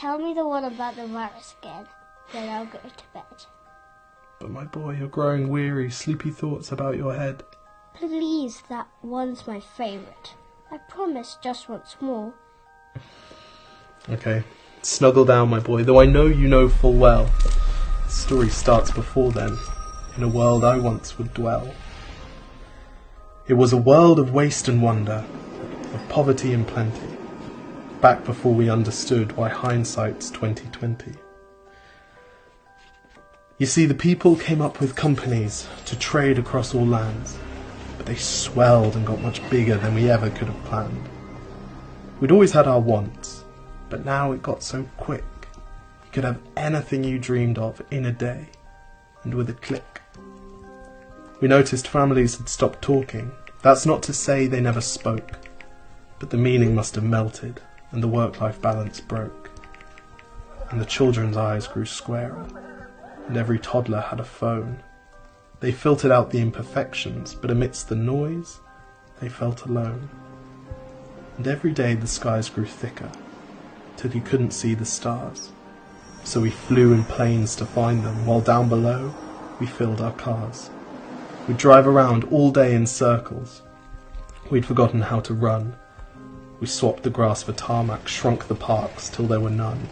tell me the one about the virus again, then I'll go to bed. But my boy, you're growing weary, sleepy thoughts about your head. Please, that one's my favourite. I promise just once more. Okay, snuggle down, my boy, though I know you know full well. The story starts before then, in a world I once would dwell. It was a world of waste and wonder, of poverty and plenty, back before we understood why hindsight's 2020. You see, the people came up with companies to trade across all lands, but they swelled and got much bigger than we ever could have planned. We'd always had our wants, but now it got so quick. You could have anything you dreamed of in a day, and with a click. We noticed families had stopped talking. That's not to say they never spoke, but the meaning must have melted, and the work-life balance broke. And the children's eyes grew squarer, and every toddler had a phone. They filtered out the imperfections, but amidst the noise, they felt alone. And every day the skies grew thicker, till you couldn't see the stars. So we flew in planes to find them, while down below we filled our cars. We'd drive around all day in circles. We'd forgotten how to run. We swapped the grass for tarmac, shrunk the parks till there were none.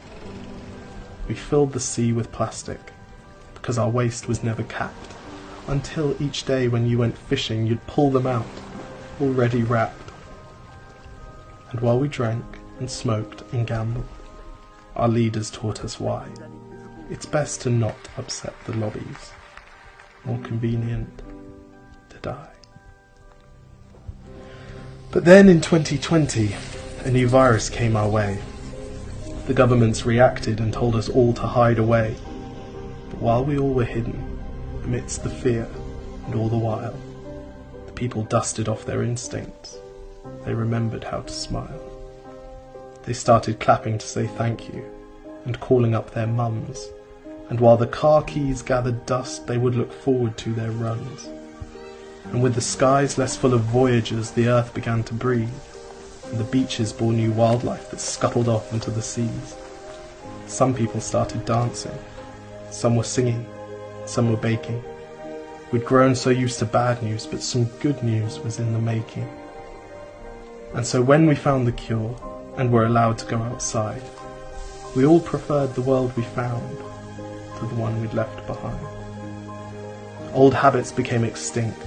We filled the sea with plastic, because our waste was never capped, until each day when you went fishing you'd pull them out, already wrapped. And while we drank and smoked and gambled, our leaders taught us why. It's best to not upset the lobbies. More convenient to die. But then in 2020, a new virus came our way. The governments reacted and told us all to hide away. But while we all were hidden, amidst the fear and all the while, the people dusted off their instincts. They remembered how to smile. They started clapping to say thank you, and calling up their mums. And while the car keys gathered dust, they would look forward to their runs. And with the skies less full of voyagers, the earth began to breathe, and the beaches bore new wildlife that scuttled off into the seas. Some people started dancing, some were singing, some were baking. We'd grown so used to bad news, but some good news was in the making. And so when we found the cure, and were allowed to go outside, we all preferred the world we found to the one we'd left behind. Old habits became extinct,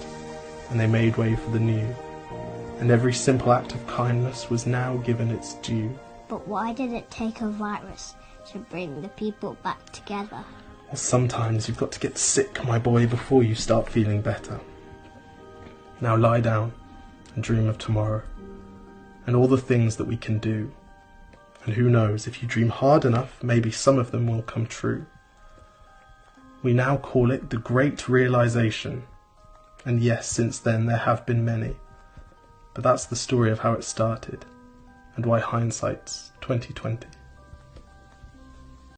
and they made way for the new, and every simple act of kindness was now given its due. But why did it take a virus to bring the people back together? Well, sometimes you've got to get sick, my boy, before you start feeling better. Now lie down and dream of tomorrow, and all the things that we can do. And who knows, if you dream hard enough, maybe some of them will come true. We now call it the Great Realization. And yes, since then there have been many. But that's the story of how it started, and why hindsight's 2020.